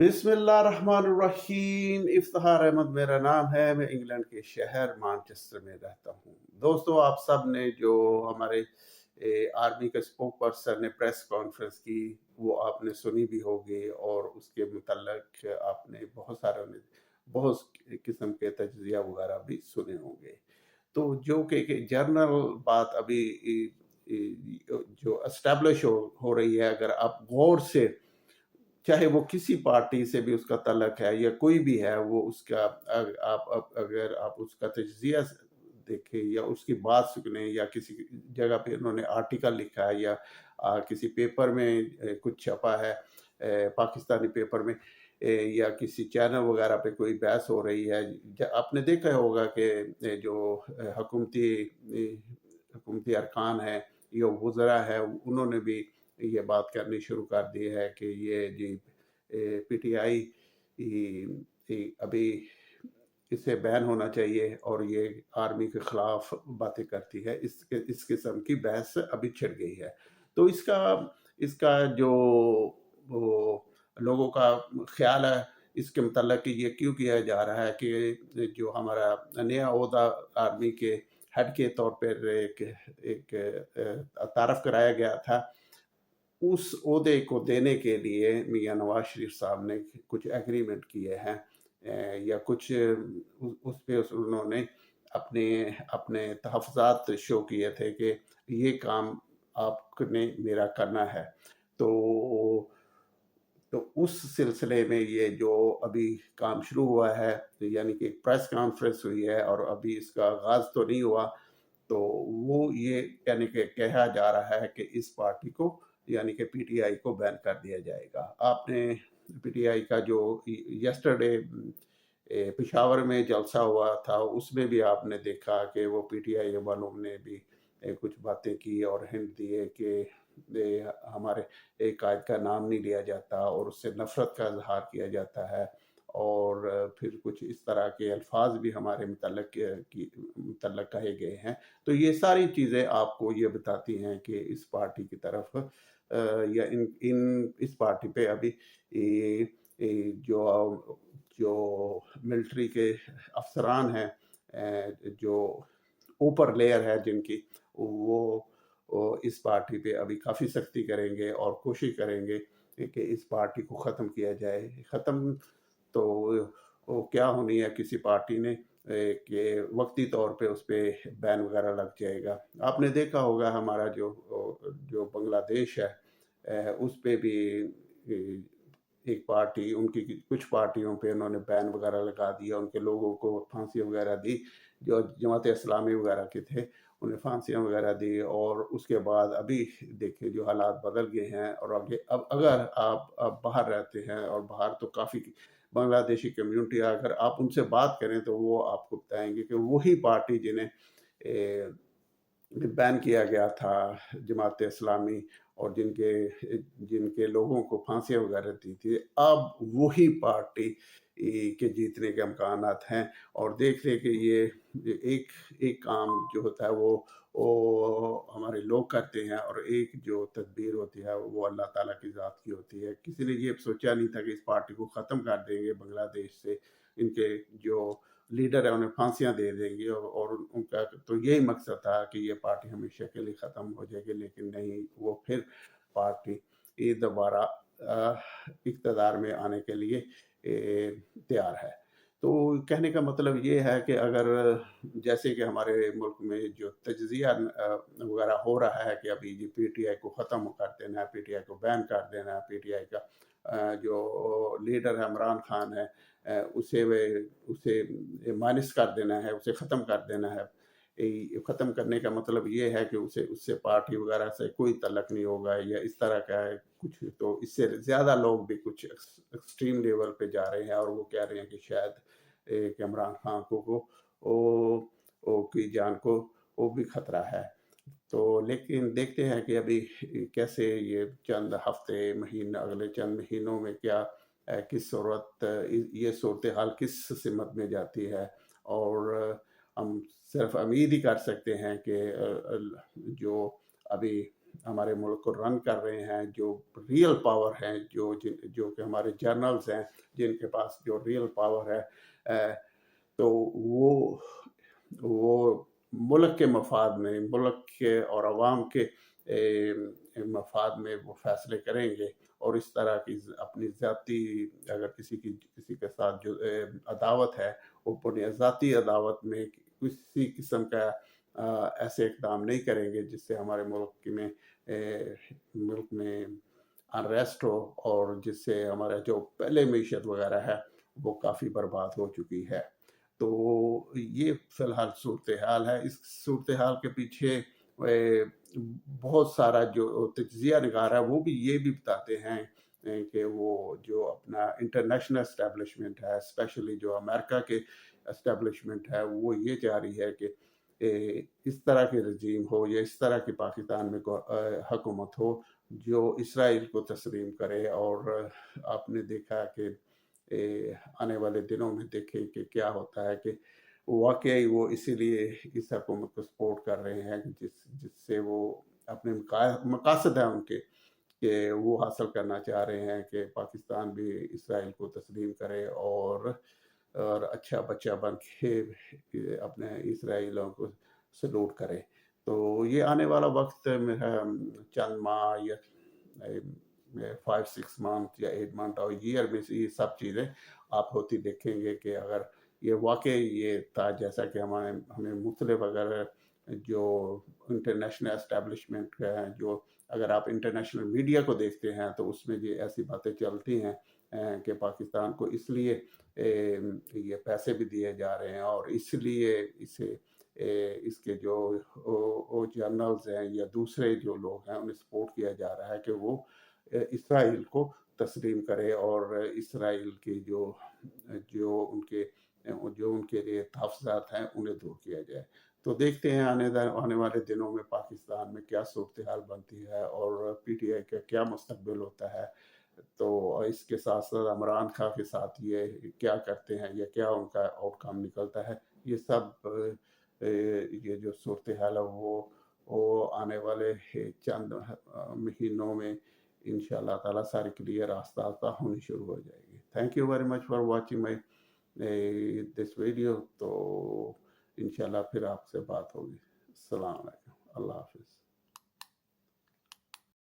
बिस्मिल्लाहिर्रहमानिर्रहीम। इफ्तिखार अहमद मेरा नाम है। मैं इंग्लैंड के शहर मैनचेस्टर में रहता हूँ। दोस्तों, आप सब ने जो हमारे आर्मी के स्पोक पर्सन ने प्रेस कॉन्फ्रेंस की, वो आपने सुनी भी होगी और उसके मुतल्लिक आपने बहुत किस्म के तज्ज़िया वगैरह भी सुने होंगे। तो जो कि जर्नल बात अभी जो एस्टेब्लिश हो रही है, अगर आप गौर से, चाहे वो किसी पार्टी से भी उसका तल्लक है या कोई भी है, वो उसका अगर आप उसका तज्ज़िया देखें या उसकी बात सुने या किसी जगह पे उन्होंने आर्टिकल लिखा है या किसी पेपर में कुछ छपा है, पाकिस्तानी पेपर में, या किसी चैनल वगैरह पे कोई बहस हो रही है। आपने देखा होगा कि जो हुकूमती अरकान है या वज़रा है, उन्होंने भी ये बात करनी शुरू कर दी है कि ये जी पीटीआई अभी इसे बैन होना चाहिए और ये आर्मी के खिलाफ बातें करती है। इस किस्म की बहस अभी छिड़ गई है। तो इसका इसका जो वो लोगों का ख्याल है इसके मतलब कि ये क्यों किया जा रहा है कि जो हमारा नया ओहदा आर्मी के हेड के तौर पर एक तारफ़ कराया गया था, उस ओहदे को देने के लिए मियाँ नवाज शरीफ साहब ने कुछ एग्रीमेंट किए हैं, या कुछ उस पे उन्होंने अपने अपने तहफ़्फ़ुज़ात शो किए थे कि ये काम आपने मेरा करना है। तो तो उस सिलसिले में ये जो अभी काम शुरू हुआ है, यानी कि एक प्रेस कॉन्फ्रेंस हुई है और अभी इसका आगाज़ तो नहीं हुआ, तो वो ये यानी कि कहा जा रहा है कि इस पार्टी को, यानी कि पीटीआई को बैन कर दिया जाएगा। आपने पीटीआई का जो यस्टरडे पेशावर में जलसा हुआ था, उसमें भी आपने देखा कि वो पीटीआई वालों ने भी कुछ बातें की और हिंट दिए कि हमारे एक कायद का नाम नहीं लिया जाता और उससे नफ़रत का इज़हार किया जाता है, और फिर कुछ इस तरह के अल्फाज भी हमारे मुतल्लक कहे गए हैं। तो ये सारी चीज़ें आपको ये बताती हैं कि इस पार्टी की तरफ या इन इन इस पार्टी पे अभी जो मिलिट्री के अफसरान हैं, जो ऊपर लेयर है जिनकी, वो इस पार्टी पे अभी काफ़ी सख्ती करेंगे और कोशिश करेंगे कि इस पार्टी को ख़त्म किया जाए। ख़त्म तो वो क्या होनी है किसी पार्टी ने कि वक्ती तौर पे उस पे बैन वगैरह लग जाएगा। आपने देखा होगा हमारा जो बांग्लादेश है, उस पे भी एक पार्टी, उनकी कुछ पार्टियों पे उन्होंने बैन वगैरह लगा दिया, उनके लोगों को फांसी वगैरह दी, जो जमात इस्लामी वगैरह के थे उन्हें फांसियाँ वगैरह दी। और उसके बाद अभी देखिए जो हालात बदल गए हैं, और आगे अब अगर आप अब बाहर रहते हैं, और बाहर तो काफ़ी बांग्लादेशी कम्युनिटी है, अगर आप उनसे बात करें तो वो आपको बताएंगे कि वही पार्टी जिन्हें बैन किया गया था, जमात इस्लामी, और जिनके जिनके लोगों को फांसियाँ वगैरह दी थी, अब वही पार्टी के जीतने के इम्कानात हैं। और देख रहे कि ये एक एक काम जो होता है वो हमारे लोग करते हैं, और एक जो तदबीर होती है वो अल्लाह ताला की ज़ात की होती है। किसी ने ये सोचा नहीं था कि इस पार्टी को ख़त्म कर देंगे बांग्लादेश से, इनके जो लीडर है उन्हें फांसियाँ दे देंगे, और उनका तो यही मकसद था कि ये पार्टी हमेशा के लिए ख़त्म हो जाएगी, लेकिन नहीं, वो फिर पार्टी ये दोबारा इक़्तिदार में आने के लिए तैयार है। तो कहने का मतलब ये है कि अगर जैसे कि हमारे मुल्क में जो तज्ज़िया वगैरह हो रहा है कि अभी ये पीटीआई को ख़त्म कर देना है, पीटीआई को बैन कर देना है, पीटीआई का जो लीडर है इमरान खान है, उसे माइनस कर देना है, उसे ख़त्म कर देना है। ख़त्म करने का मतलब ये है कि उसे उससे पार्टी वगैरह से कोई तल्लक नहीं होगा या इस तरह का है कुछ। तो इससे ज़्यादा लोग भी कुछ एक्सट्रीम लेवल पे जा रहे हैं, और वो कह रहे हैं कि शायद कि इमरान खान की जान को वो भी ख़तरा है। तो लेकिन देखते हैं कि अभी कैसे ये चंद हफ्ते, महीने, अगले चंद महीनों में क्या किस ये सूरत हाल किस सिमत में जाती है। और हम सिर्फ उम्मीद ही कर सकते हैं कि जो अभी ہمارے ملک کو رن کر رہے ہیں، جو ریئل پاور ہیں، جو کہ ہمارے جرنلز ہیں، جن کے پاس جو ریئل پاور ہے، تو وہ ملک کے مفاد میں، ملک کے اور عوام کے مفاد میں وہ فیصلے کریں گے، اور اس طرح کی اپنی ذاتی، اگر کسی کے ساتھ جو عداوت ہے، وہ اپنی ذاتی عداوت میں کسی قسم کا ایسے اقدام نہیں کریں گے جس سے ہمارے ملک میں انریسٹ ہو، اور جس سے ہمارا جو پہلے معیشت وغیرہ ہے وہ کافی برباد ہو چکی ہے۔ تو یہ فی الحال صورتحال ہے۔ اس صورتحال کے پیچھے بہت سارا جو تجزیہ نگار ہے وہ بھی یہ بھی بتاتے ہیں کہ وہ جو اپنا انٹرنیشنل اسٹیبلشمنٹ ہے، اسپیشلی جو امریکہ کے اسٹیبلشمنٹ ہے، وہ یہ چاہ رہی ہے کہ اس طرح کے رجیم ہو یا اس طرح کی پاکستان میں حکومت ہو جو اسرائیل کو تسلیم کرے۔ اور آپ نے دیکھا کہ آنے والے دنوں میں دیکھیں کہ کیا ہوتا ہے، کہ واقعی وہ اسی لیے اس حکومت کو سپورٹ کر رہے ہیں جس سے وہ اپنے مقاصد ہیں ان کے، کہ وہ حاصل کرنا چاہ رہے ہیں کہ پاکستان بھی اسرائیل کو تسلیم کرے اور اچھا بچہ بن کے اپنے اسرائیلیوں کو سلوٹ کرے۔ تو یہ آنے والا وقت میرا چند ماہ یا 5-6 منتھ یا 8 منتھ اور ایئر میں سے یہ سب چیزیں آپ ہوتی دیکھیں گے کہ اگر یہ واقعی یہ تھا جیسا کہ ہمیں مختلف، اگر جو انٹرنیشنل اسٹیبلشمنٹ ہے، جو اگر آپ انٹرنیشنل میڈیا کو دیکھتے ہیں تو اس میں یہ ایسی باتیں چلتی ہیں کہ پاکستان کو اس لیے یہ پیسے بھی دیے جا رہے ہیں، اور اس لیے اس کے جو جرنلز ہیں یا دوسرے جو لوگ ہیں انہیں سپورٹ کیا جا رہا ہے کہ وہ اسرائیل کو تسلیم کرے، اور اسرائیل کی جو ان کے لیے تحفظات ہیں انہیں دور کیا جائے۔ تو دیکھتے ہیں آنے والے دنوں میں پاکستان میں کیا صورتحال بنتی ہے اور پی ٹی آئی کا کیا مستقبل ہوتا ہے۔ تو اس کے ساتھ ساتھ عمران خان کے ساتھ یہ کیا کرتے ہیں یا کیا ان کا آؤٹ کم نکلتا ہے، یہ سب یہ جو صورتحال ہے وہ آنے والے چند مہینوں میں انشاءاللہ تعالیٰ ساری کلیئر آہستہ آہستہ ہونی شروع ہو جائے گی۔ Thank you very much for watching my this video. تو انشاءاللہ پھر آپ سے بات ہوگی۔ السلام علیکم، اللہ حافظ۔